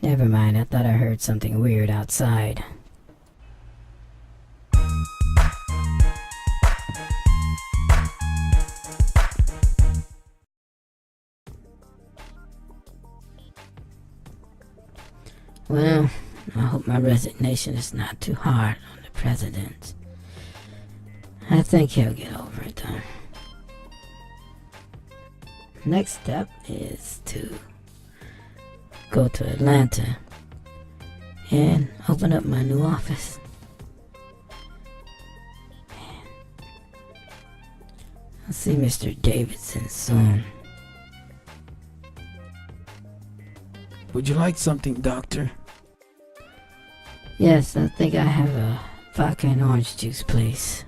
Never mind, I thought I heard something weird outside. Well, I hope my resignation is not too hard on the president. I think he'll get over it though. Next step is to go to Atlanta and open up my new office. I'll see Mr. Davidson soon. Would you like something, Doctor? Yes, I think I have a vodka and orange juice, please.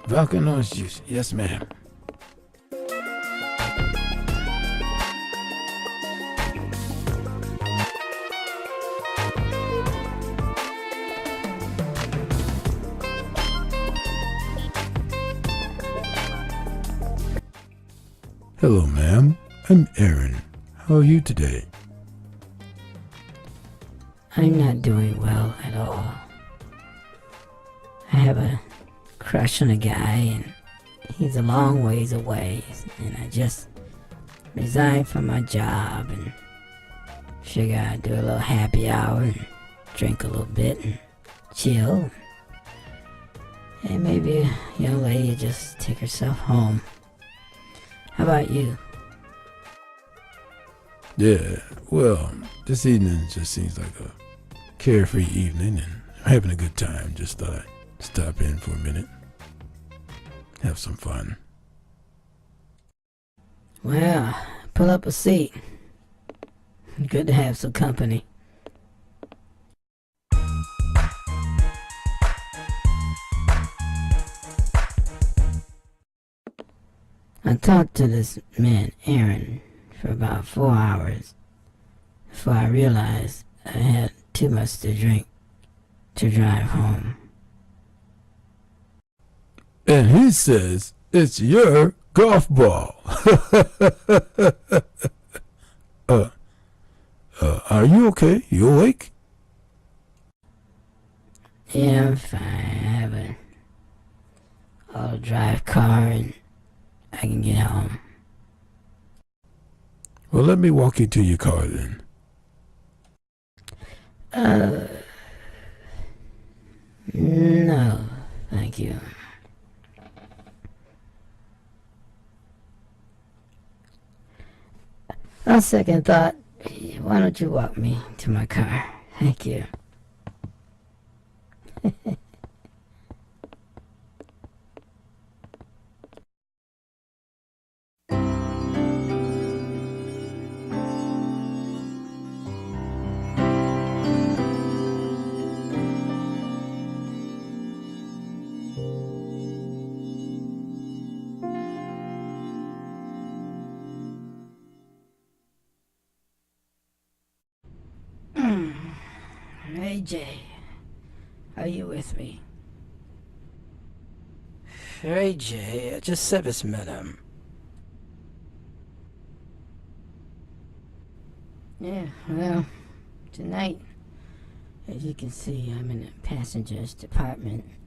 Vodka and orange juice. Yes, ma'am. Hello, ma'am. I'm Aaron. How are you today? I'm not doing well at all. I have a crush on a guy and he's a long ways away, and I just resigned from my job and figure I'd do a little happy hour and drink a little bit and chill. And maybe a young lady just take herself home. How about you? Yeah, well, this evening just seems like a carefree evening and I'm having a good time. Just thought I'd stop in for a minute. Have some fun. Well, pull up a seat. Good to have some company. I talked to this man, Aaron, for about 4 hours before I realized I had too much to drink to drive home. And he says it's your golf ball. Are you okay? You awake? Yeah, I'm fine. I have an auto-drive car and I can get home. Well, let me walk you to your car then. No, thank you. On second thought, why don't you walk me to my car? Thank you. Hey Jay, are you with me? Hey Jay, just service madam. Yeah, well, tonight, as you can see, I'm in the passengers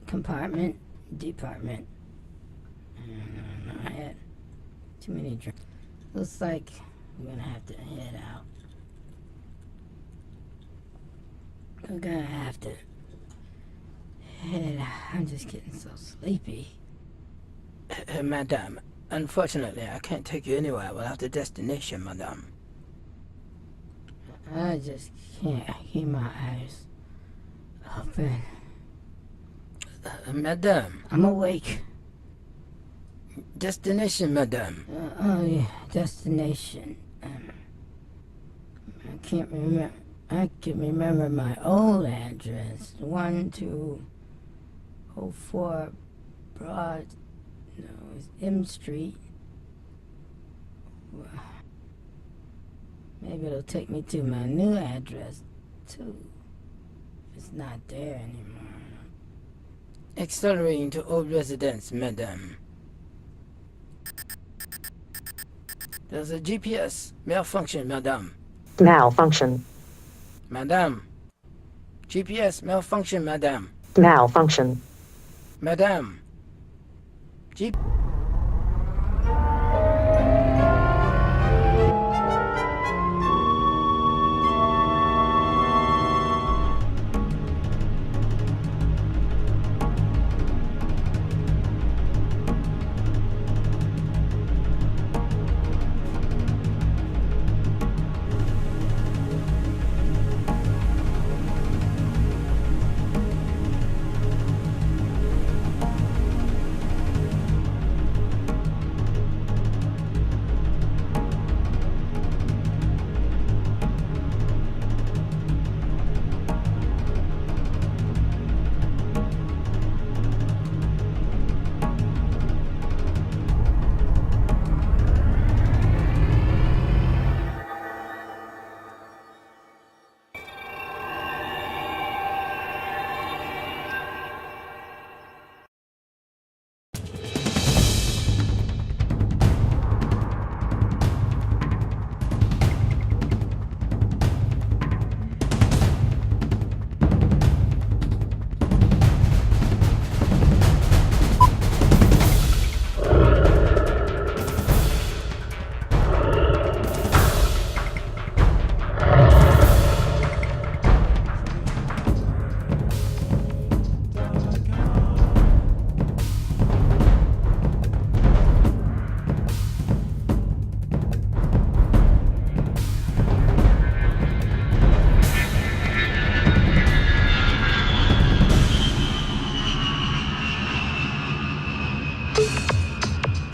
compartment. I had too many drinks. Looks like I'm gonna have to head out. I'm gonna have to head out. I'm just getting so sleepy. Madam, unfortunately I can't take you anywhere without a destination, madam. I just can't keep my eyes open. Madam. I'm awake. Destination, madam. Oh yeah, destination. I can't remember. I can remember my old address. 1204 Broad. No, it's M Street. Well, maybe it'll take me to my new address too. It's not there anymore. Accelerating to old residence, madam. There's a GPS malfunction, madame. Malfunction. Madame. GPS malfunction, madame. Malfunction. Madame.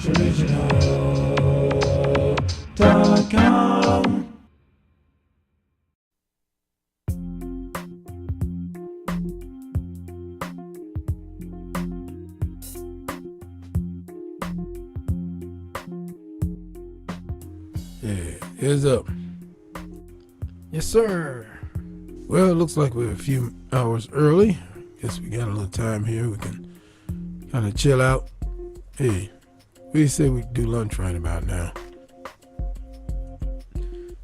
JoRiginal.com. Yeah, heads up. Yes, sir. Well, it looks like we're a few hours early. Guess we got a little time here. We can kind of chill out. Hey, we say we do lunch right about now.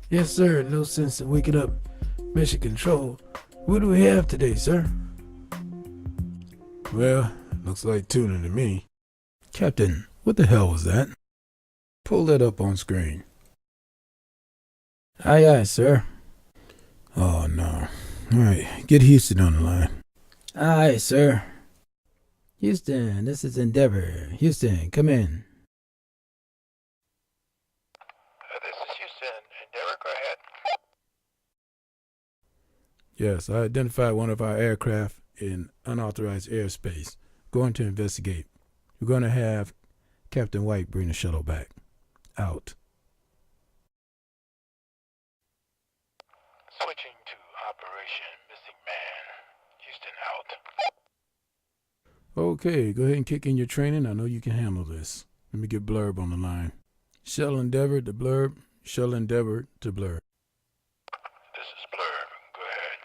Yes, sir. No sense in waking up Mission Control. What do we have today, sir? Well, looks like tuna to me. Captain, what the hell was that? Pull that up on screen. Aye, aye, sir. Oh, no. All right, get Houston on the line. Aye, sir. Houston, this is Endeavor. Houston, come in. This is Houston. Endeavor, go ahead. Yes, I identified one of our aircraft in unauthorized airspace. Going to investigate. We're going to have Captain White bring the shuttle back. Out. Switching to Operation Missing Man. Houston out. Okay, go ahead and kick in your training. I know you can handle this. Let me get Blurb on the line. Shuttle Endeavor to Blurb. Shuttle Endeavor to Blurb. This is Blurb. Go ahead.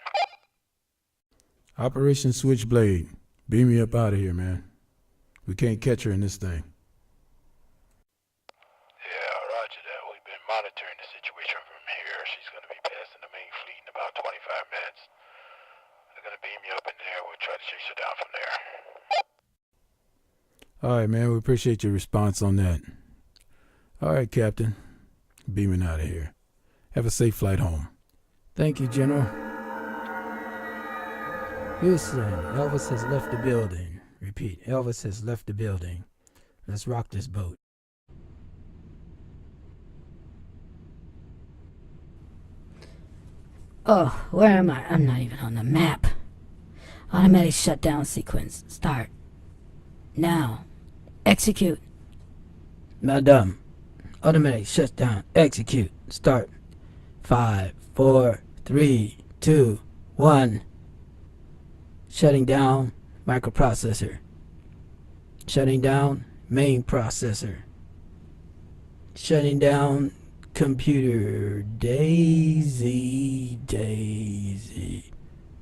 Operation Switchblade. Beam me up out of here, man. We can't catch her in this thing. Yeah, roger that. We've been monitoring the situation from here. She's going to be passing the main fleet in about 25 minutes. They're going to beam you up in there. We'll try to chase her down from there. All right, man. We appreciate your response on that. All right, Captain. Beaming out of here. Have a safe flight home. Thank you, General. Houston, Elvis has left the building. Repeat, Elvis has left the building. Let's rock this boat. Oh, where am I? I'm not even on the map. Automatic shutdown sequence. Start. Now. Execute. Madame, automatic shutdown, execute, start. 5, 4, 3, 2, 1. Shutting down microprocessor. Shutting down main processor. Shutting down computer. Daisy.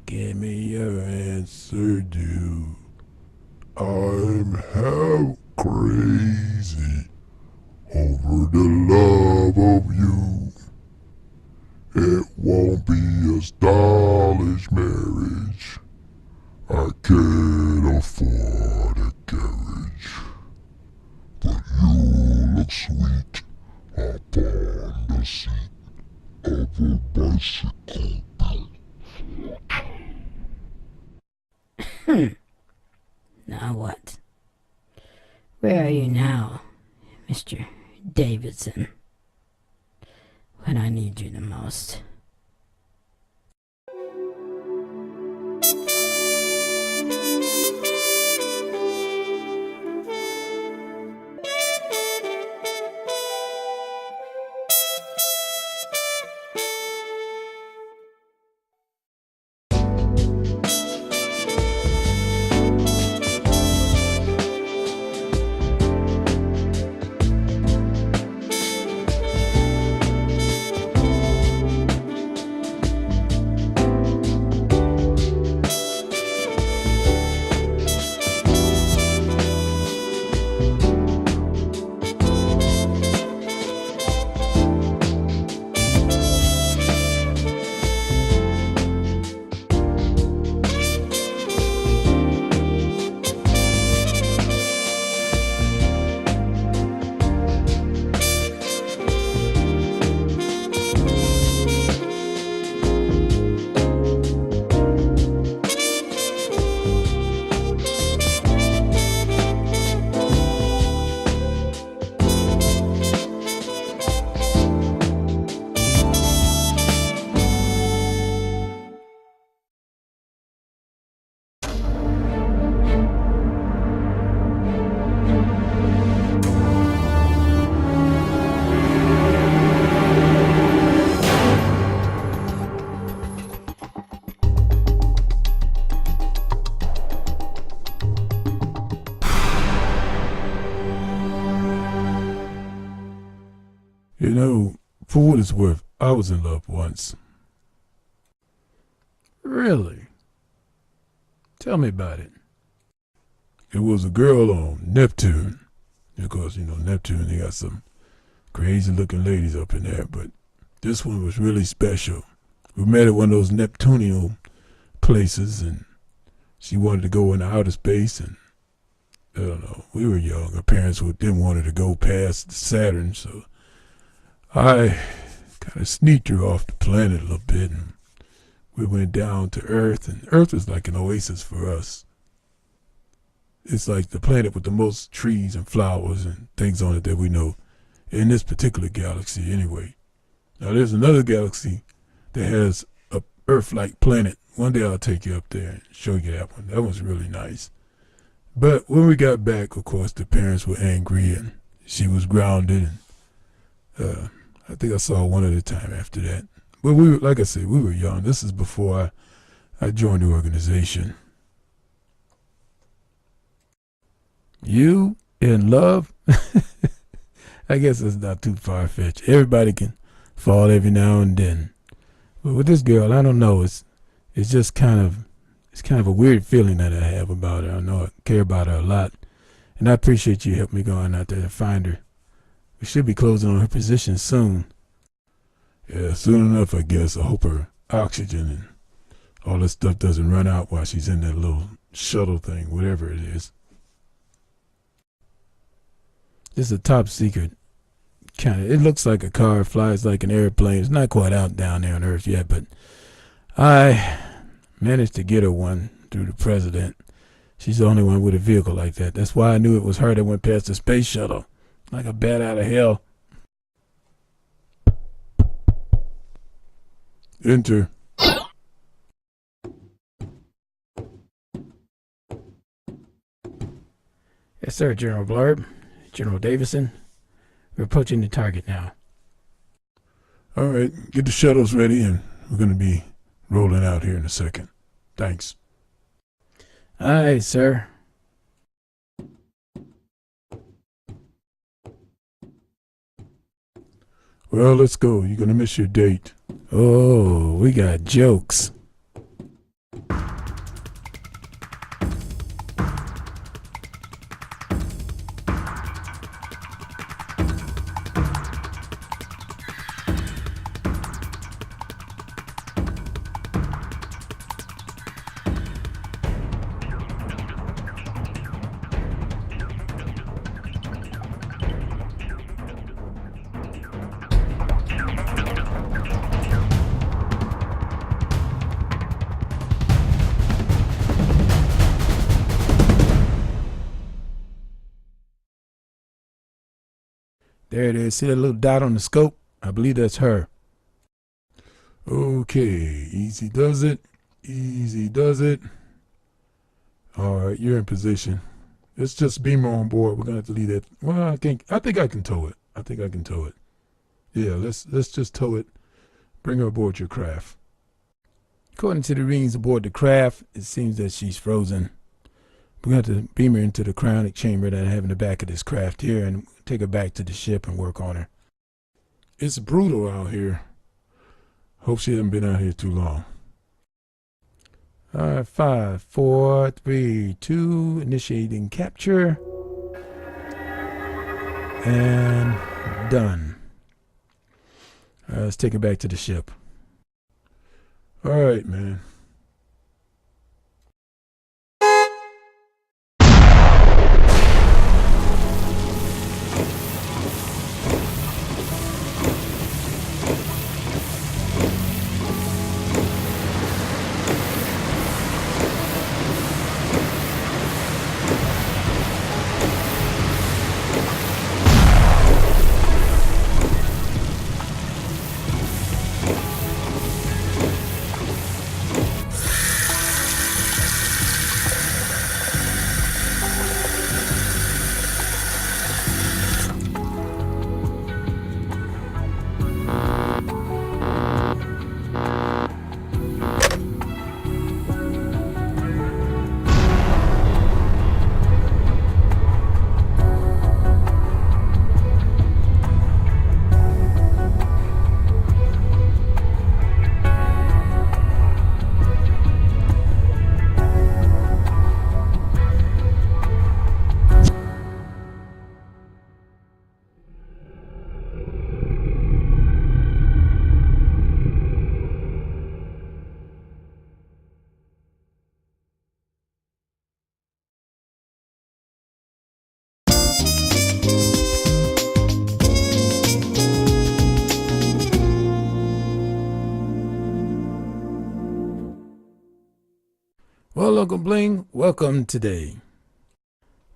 Give me your answer, dude. I'm half crazy over the love Now what? Where are you now, Mr. Davidson? When I need you the most. You know, for what it's worth, I was in love once. Really? Tell me about it. It was a girl on Neptune. Of course, you know, Neptune, they got some crazy looking ladies up in there, but this one was really special. We met at one of those Neptunian places, and she wanted to go into outer space, and I don't know, we were young. Her parents didn't want her to go past Saturn, so I kind of sneaked her off the planet a little bit, and we went down to Earth, and Earth was like an oasis for us. It's like the planet with the most trees and flowers and things on it that we know in this particular galaxy anyway. Now there's another galaxy that has a Earth-like planet. One day I'll take you up there and show you that one. That one's really nice. But when we got back, of course, the parents were angry and she was grounded. And I think I saw her one at a time after that. But we were, like I said, we were young. This is before I joined the organization. You in love? I guess it's not too far-fetched. Everybody can fall every now and then. But with this girl, I don't know. It's just kind of a weird feeling that I have about her. I know I care about her a lot. And I appreciate you helping me going out there to find her. We should be closing on her position soon. Yeah, soon enough, I guess. I hope her oxygen and all this stuff doesn't run out while she's in that little shuttle thing, whatever it is. It's a top secret kind of. It looks like a car, flies like an airplane. It's not quite out down there on Earth yet, but I managed to get her one through the president. She's the only one with a vehicle like that. That's why I knew it was her that went past the space shuttle, like a bat out of hell. Enter. Yes, sir, General Blurb. General Davidson. We're approaching the target now. All right, get the shuttles ready, and we're going to be rolling out here in a second. Thanks. Aye, sir. Well, let's go. You're going to miss your date. Oh, we got jokes. There it is. See that little dot on the scope? I believe that's her. Okay, easy does it. Easy does it. All right, you're in position. It's just beamer on board. We're gonna have to leave that. Well, I think I can tow it. I think I can tow it. Yeah, let's just tow it. Bring her aboard your craft. According to the readings aboard the craft, it seems that she's frozen. We're going to have to beam her into the cryonic chamber that I have in the back of this craft here and take her back to the ship and work on her. It's brutal out here. Hope she hasn't been out here too long. All right, 5, 4, 3, 2, initiating capture. And done. All right, let's take her back to the ship. All right, man. Well, Uncle Bling, welcome today.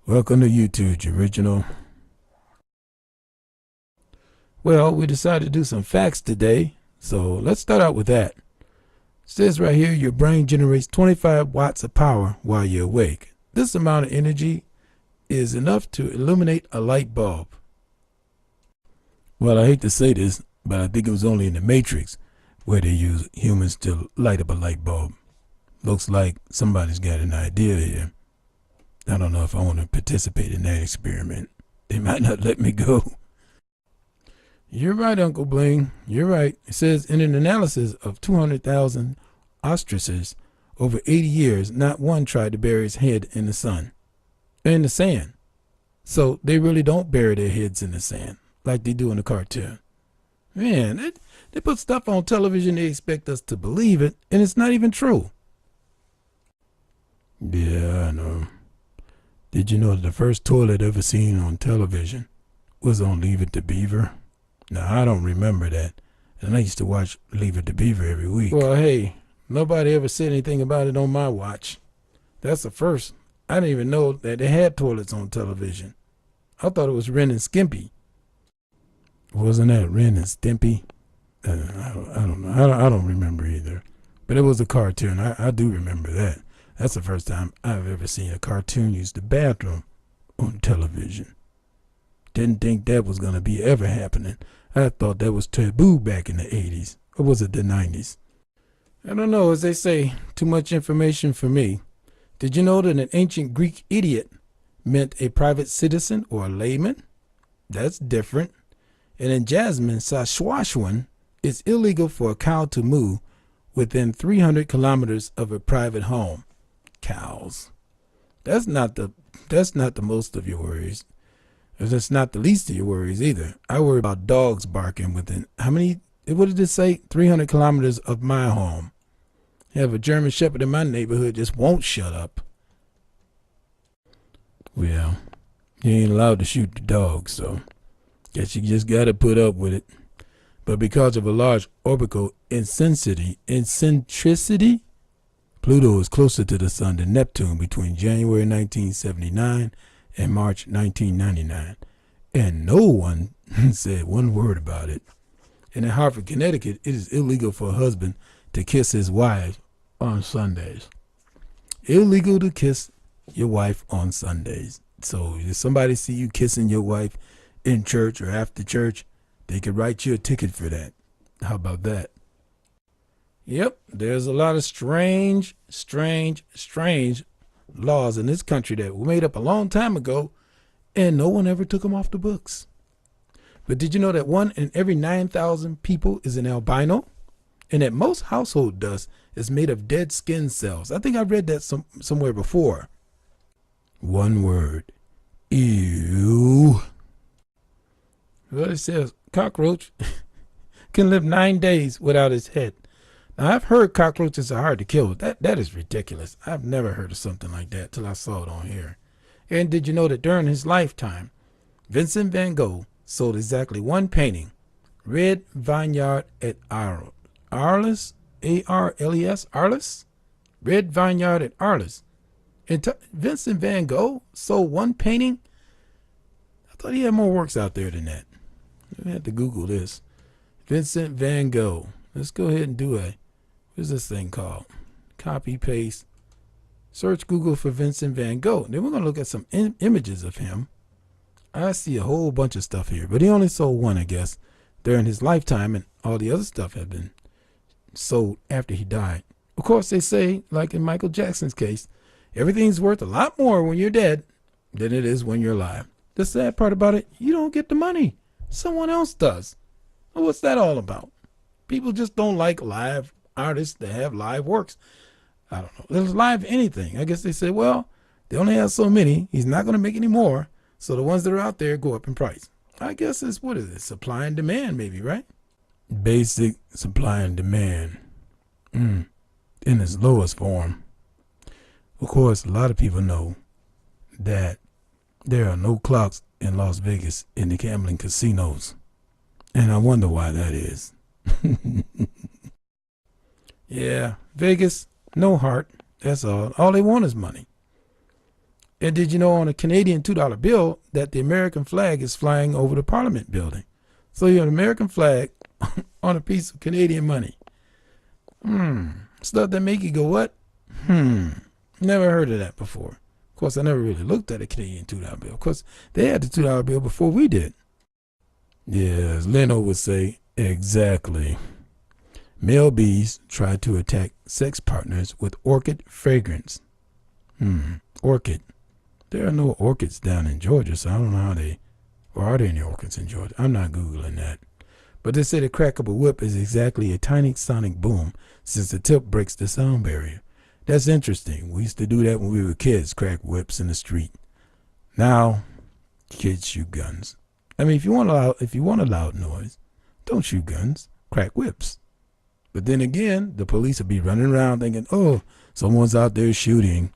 Welcome to YouTube, JoRiginal. Well, we decided to do some facts today, so let's start out with that. It says right here, your brain generates 25 watts of power while you're awake. This amount of energy is enough to illuminate a light bulb. Well, I hate to say this, but I think it was only in the Matrix where they use humans to light up a light bulb. Looks like somebody's got an idea here. I don't know if I want to participate in that experiment. They might not let me go. You're right, Uncle Bling. You're right. It says in an analysis of 200,000 ostriches over 80 years, not one tried to bury his head in the sun. In the sand. So they really don't bury their heads in the sand like they do in the cartoon. Man, they put stuff on television, they expect us to believe it, and it's not even true. Yeah, I know. Did you know that the first toilet ever seen on television was on Leave It to Beaver? Now, I don't remember that, and I used to watch Leave It to Beaver every week. Well, hey, nobody ever said anything about it on my watch. That's the first. I didn't even know that they had toilets on television. I thought it was Ren and Stimpy. Wasn't that Ren and Stimpy? I don't know. I don't remember either. But it was a cartoon. I do remember that. That's the first time I've ever seen a cartoon use the bathroom on television. Didn't think that was going to be ever happening. I thought that was taboo back in the 80s. Or was it the 90s? I don't know. As they say, too much information for me. Did you know that an ancient Greek idiot meant a private citizen or a layman? That's different. And in Jasmine, Saskatchewan, it's illegal for a cow to moo within 300 kilometers of a private home. Cows. That's not the most of your worries. That's not the least of your worries either. I worry about dogs barking within how many? What did it say? 300 kilometers of my home. I have a German Shepherd in my neighborhood just won't shut up. Well, you ain't allowed to shoot the dog, so guess you just gotta put up with it. But because of a large orbital eccentricity, Pluto is closer to the sun than Neptune between January 1979 and March 1999. And no one said one word about it. And in Hartford, Connecticut, it is illegal for a husband to kiss his wife on Sundays. Illegal to kiss your wife on Sundays. So if somebody see you kissing your wife in church or after church, they could write you a ticket for that. How about that? Yep, there's a lot of strange laws in this country that were made up a long time ago, and no one ever took them off the books. But did you know that 1 in every 9,000 people is an albino? And that most household dust is made of dead skin cells. I think I read that somewhere before. One word. Ew. Well, it says cockroach can live 9 days without its head. Now, I've heard cockroaches are hard to kill. That is ridiculous. I've never heard of something like that till I saw it on here. And did you know that during his lifetime, Vincent van Gogh sold exactly one painting, Red Vineyard at Arles, A-R-L-E-S, Arles? Red Vineyard at Arles. And Vincent van Gogh sold one painting? I thought he had more works out there than that. I had to Google this. Vincent van Gogh. Let's go ahead and do what's this thing called? Copy, paste. Search Google for Vincent van Gogh. Then we're going to look at some images of him. I see a whole bunch of stuff here, but he only sold one, I guess, during his lifetime, and all the other stuff had been sold after he died. Of course, they say, like in Michael Jackson's case, everything's worth a lot more when you're dead than it is when you're alive. The sad part about it, you don't get the money. Someone else does. Well, what's that all about? People just don't like live artists that have live works. I don't know. There's live anything. I guess they say, well, they only have so many. He's not going to make any more. So the ones that are out there go up in price. I guess it's, what is it? Supply and demand, maybe, right? Basic supply and demand. In its lowest form. Of course, a lot of people know that there are no clocks in Las Vegas in the gambling casinos. And I wonder why that is. Yeah, Vegas, no heart. That's all. All they want is money. And did you know on a Canadian $2 bill that the American flag is flying over the Parliament building? So you have an American flag on a piece of Canadian money. Stuff that make you go, what? Never heard of that before. Of course, I never really looked at a Canadian $2 bill. Of course, they had the $2 bill before we did. Yes, Leno would say, exactly. Male bees try to attack sex partners with orchid fragrance. Orchid. There are no orchids down in Georgia, so I don't know how or are there any orchids in Georgia? I'm not Googling that. But they say the crack of a whip is exactly a tiny sonic boom since the tip breaks the sound barrier. That's interesting. We used to do that when we were kids, crack whips in the street. Now, kids shoot guns. I mean, if you want a loud noise, don't shoot guns, crack whips. But then again, the police will be running around thinking, oh, someone's out there shooting.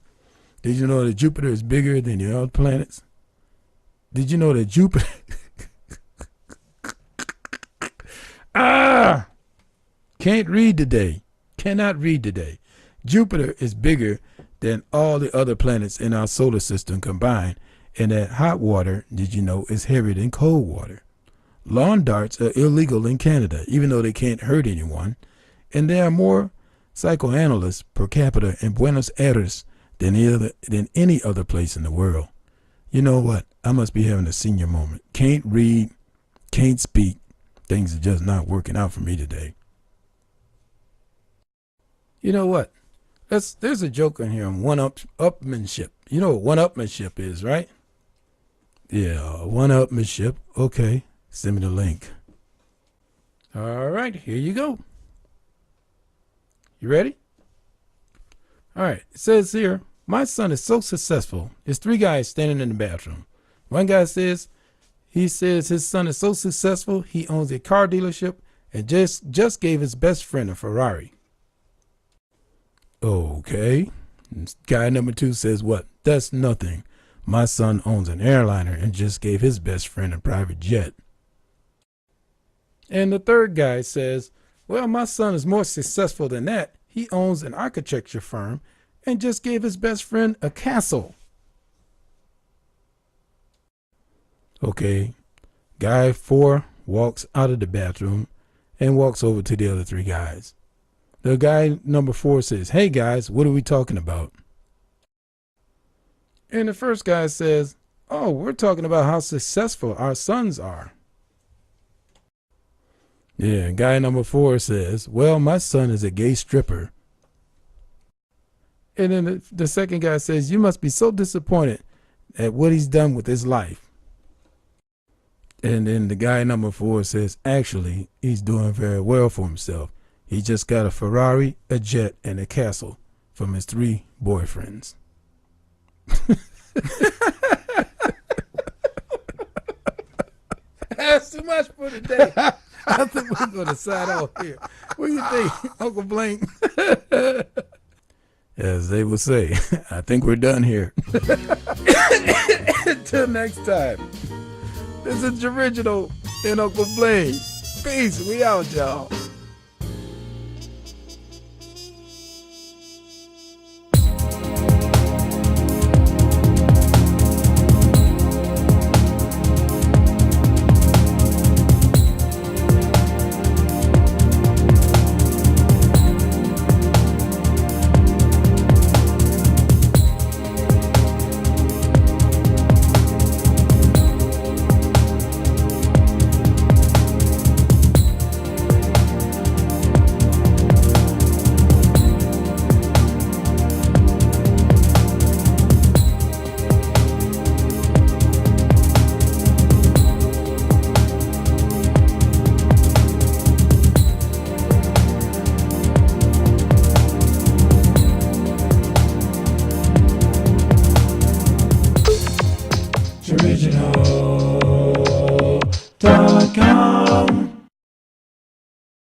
Did you know that Jupiter is bigger than the other planets? Did you know that Jupiter... Can't read today. Cannot read today. Jupiter is bigger than all the other planets in our solar system combined. And that hot water, did you know, is heavier than cold water. Lawn darts are illegal in Canada, even though they can't hurt anyone. And there are more psychoanalysts per capita in Buenos Aires than any other place in the world. You know what? I must be having a senior moment. Can't read, can't speak. Things are just not working out for me today. You know what? There's a joke in here on one-upmanship. You know what one-upmanship is, right? Yeah, one-upmanship. Okay, send me the link. All right, here you go. You ready? All right, it says here, my son is so successful. There's 3 guys standing in the bathroom. One guy says, his son is so successful, he owns a car dealership and just gave his best friend a Ferrari. Okay. Guy number 2 says, what? That's nothing. My son owns an airliner and just gave his best friend a private jet. And the third guy says, well, my son is more successful than that. He owns an architecture firm and just gave his best friend a castle. Okay. Guy 4 walks out of the bathroom and walks over to the other 3 guys. The guy number 4 says, "Hey guys, what are we talking about?" And the first guy says, "Oh, we're talking about how successful our sons are." Yeah, guy number 4 says, "Well, my son is a gay stripper." And then the second guy says, "You must be so disappointed at what he's done with his life." And then the guy number 4 says, "Actually, he's doing very well for himself. He just got a Ferrari, a jet, and a castle from his 3 boyfriends." That's too much for today. I think we're going to sign off here. What do you think, Uncle Bling? As they would say, I think we're done here. Until next time, this is JoRiginal and Uncle Bling. Peace. We out, y'all.